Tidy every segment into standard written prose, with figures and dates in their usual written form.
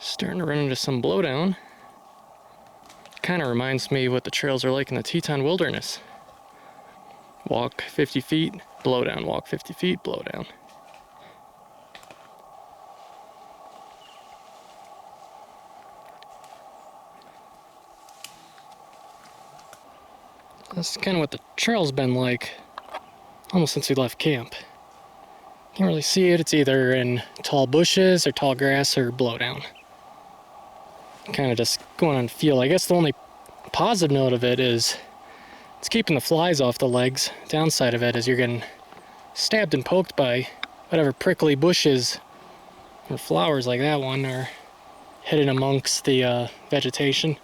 Starting to run into some blowdown. Kind of reminds me what the trails are like in the Teton Wilderness. Walk 50 feet, blowdown, walk 50 feet, blowdown. That's kind of what the trail's been like almost since we left camp. Can't really see it. It's either in tall bushes or tall grass or blowdown. Kind of just going on feel. I guess the only positive note of it is it's keeping the flies off the legs. Downside of it is you're getting stabbed and poked by whatever prickly bushes or flowers like that one are hidden amongst the vegetation.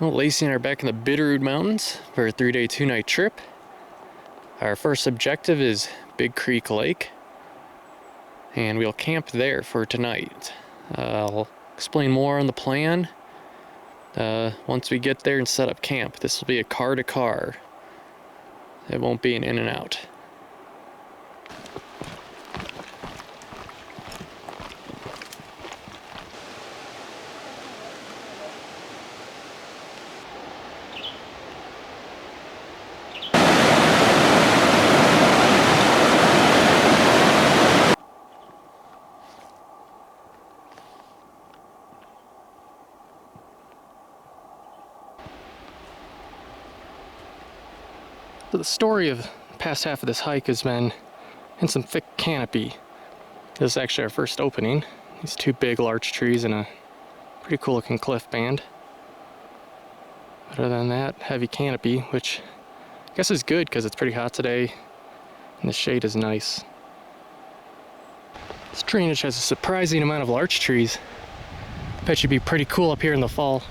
Well, Lacey and I are back in the Bitterroot Mountains for a 3-day, 2-night trip. Our first objective is Big Creek Lake, and we'll camp there for tonight. I'll explain more on the plan once we get there and set up camp. This will be a car-to-car. It won't be an in and out. So the story of the past half of this hike has been in some thick canopy. This is actually our first opening. These two big larch trees and a pretty cool looking cliff band. Other than that, heavy canopy, which I guess is good because it's pretty hot today and the shade is nice. This drainage has a surprising amount of larch trees. Bet you'd be pretty cool up here in the fall.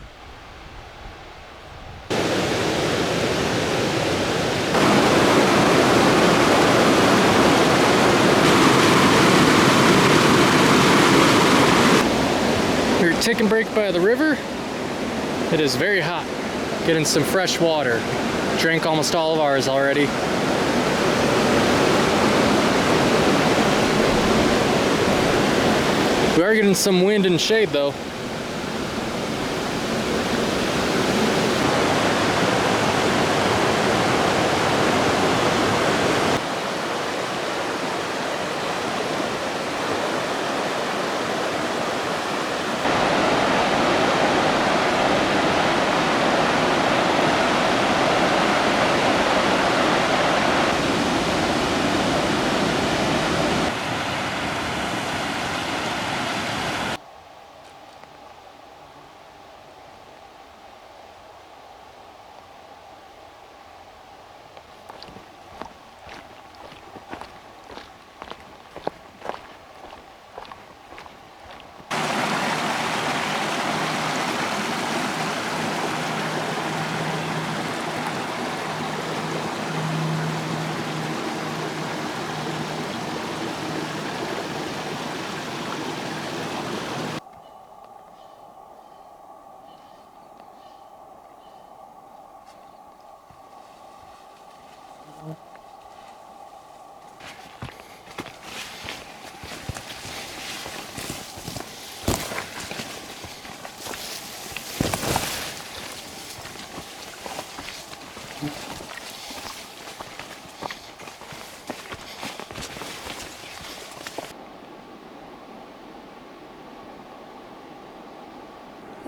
Take a break by the river. It is very hot. Getting some fresh water. Drank almost all of ours already. We are getting some wind and shade though.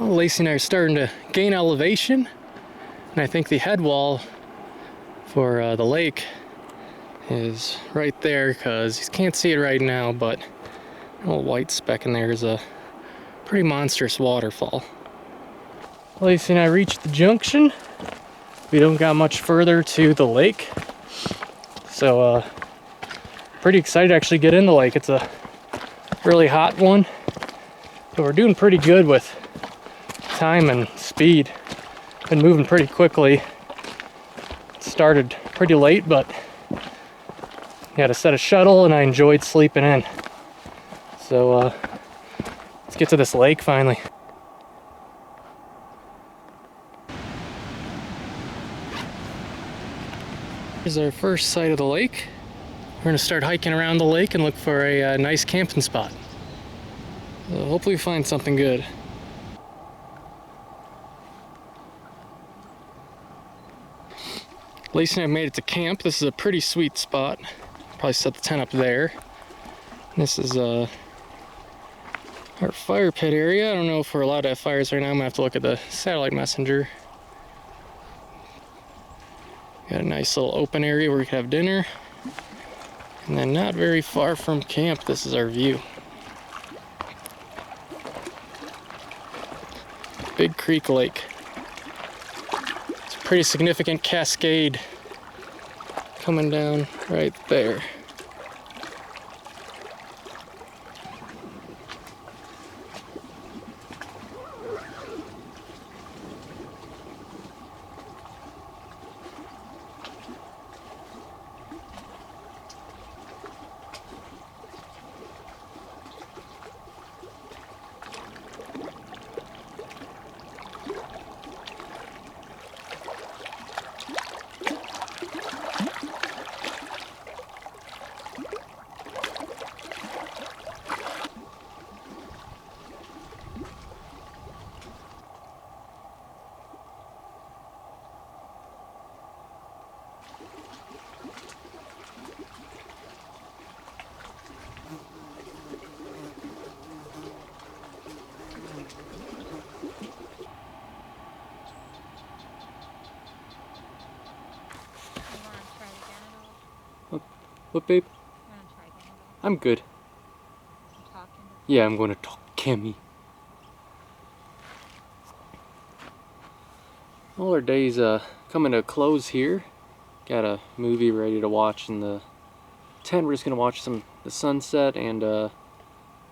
Well, Lacey and I are starting to gain elevation, and I think the head wall for the lake is right there, because you can't see it right now, but a little white speck in there is a pretty monstrous waterfall. Lacey and I reached the junction. We don't got much further to the lake, so pretty excited to actually get in the lake. It's a really hot one, but we're doing pretty good with time and speed. Been moving pretty quickly. Started pretty late, but had to set a shuttle and I enjoyed sleeping in. So let's get to this lake finally. Here's our first sight of the lake. We're gonna start hiking around the lake and look for a nice camping spot. So hopefully we find something good. Lacey and I made it to camp. This is a pretty sweet spot. Probably set the tent up there. This is our fire pit area. I don't know if we're allowed to have fires right now. I'm gonna have to look at the satellite messenger. Got a nice little open area where we can have dinner. And then not very far from camp, this is our view. Big Creek Lake. It's a pretty significant cascade coming down right there. What, babe? I'm good. Yeah, I'm going to talk Cammy. All our days coming to a close here. Got a movie ready to watch in the tent. We're just going to watch the sunset, and I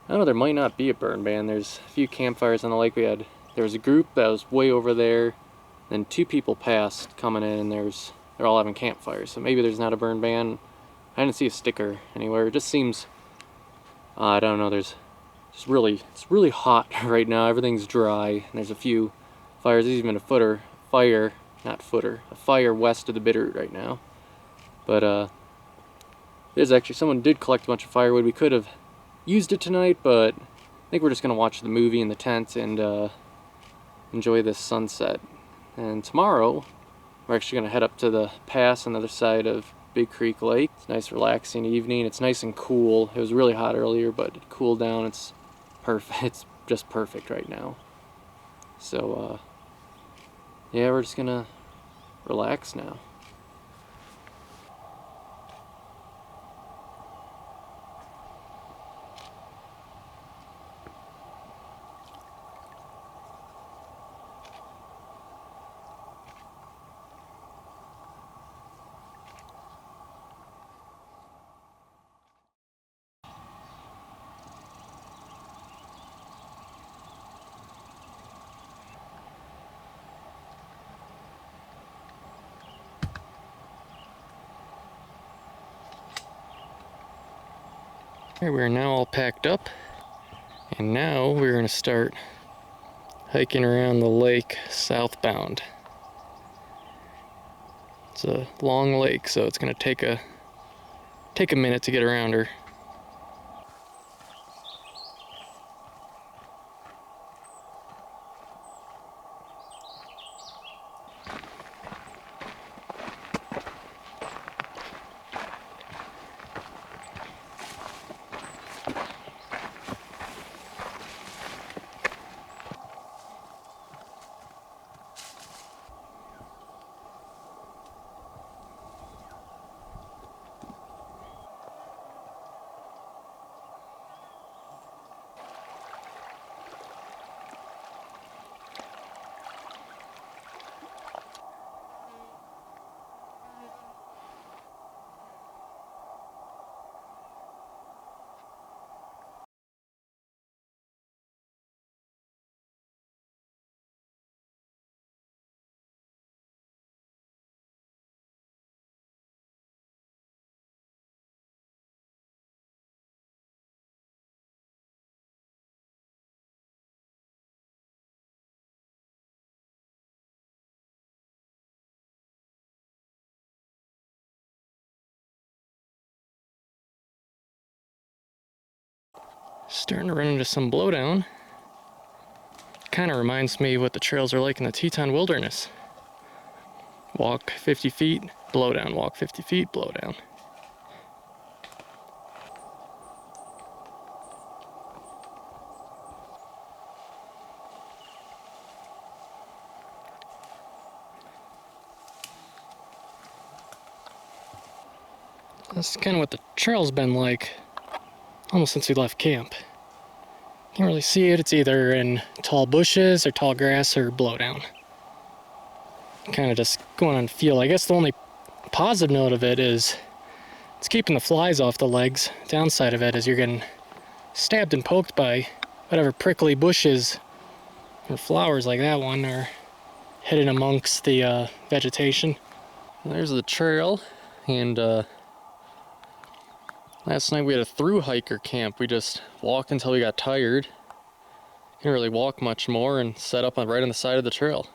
don't know, there might not be a burn ban. There's a few campfires on the lake. There was a group that was way over there, then 2 people passed coming in, and they're all having campfires. So maybe there's not a burn ban. I didn't see a sticker anywhere. It just seems, I don't know, it's really hot right now. Everything's dry, and there's a few fires. There's even a fire west of the Bitterroot right now. But there's actually, someone did collect a bunch of firewood. We could have used it tonight, but I think we're just gonna watch the movie in the tent and enjoy this sunset. And tomorrow, we're actually gonna head up to the pass on the other side of Big Creek Lake. It's a nice relaxing evening. It's nice and cool. It was really hot earlier, but it cooled down. It's perfect. It's just perfect right now. So yeah, we're just gonna relax now. Alright, we're now all packed up, and now we're going to start hiking around the lake southbound. It's a long lake, so it's going to take a minute to get around her. Starting to run into some blowdown. Kind of reminds me what the trails are like in the Teton Wilderness. Walk 50 feet, blowdown, walk 50 feet, blowdown. That's kind of what the trail's been like almost since we left camp. Can't really see it. It's either in tall bushes or tall grass or blowdown. Kind of just going on feel. I guess the only positive note of it is it's keeping the flies off the legs. Downside of it is you're getting stabbed and poked by whatever prickly bushes or flowers like that one are hidden amongst the vegetation. There's the trail, and last night we had a through hiker camp. We just walked until we got tired. Didn't really walk much more and set up right on the side of the trail.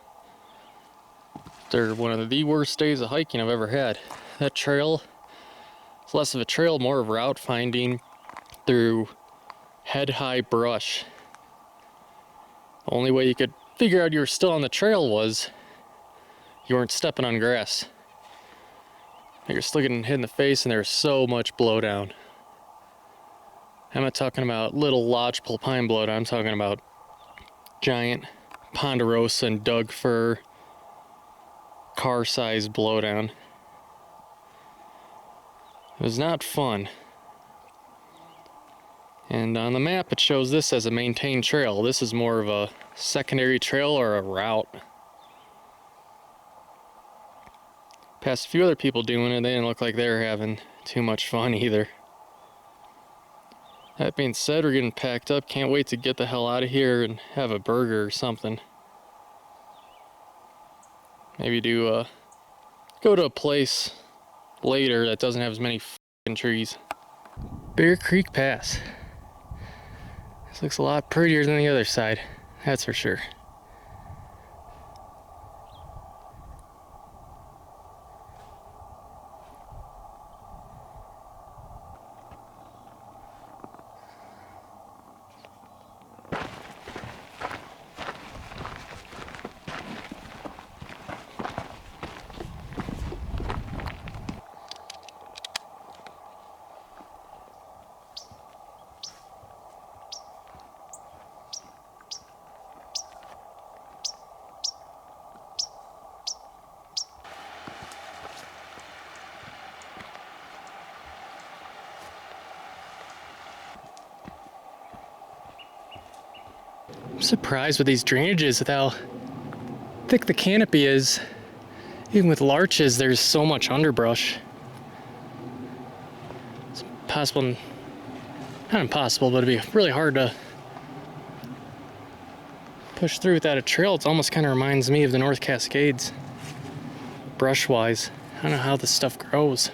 They're one of the worst days of hiking I've ever had. That trail is less of a trail, more of route finding through head-high brush. The only way you could figure out you were still on the trail was you weren't stepping on grass. You're still getting hit in the face, and there's so much blowdown. I'm not talking about little lodgepole pine blowdown. I'm talking about giant ponderosa and Doug fir car-sized blowdown. It was not fun. And on the map it shows this as a maintained trail. This is more of a secondary trail or a route. Passed a few other people doing it. They didn't look like they were having too much fun either. That being said, we're getting packed up. Can't wait to get the hell out of here and have a burger or something. Maybe go to a place later that doesn't have as many f***ing trees. Bear Creek Pass. This looks a lot prettier than the other side, that's for sure. I'm surprised with these drainages with how thick the canopy is. Even with larches, there's so much underbrush. It's possible, not impossible, but it'd be really hard to push through without a trail. It almost kind of reminds me of the North Cascades, brush-wise. I don't know how this stuff grows.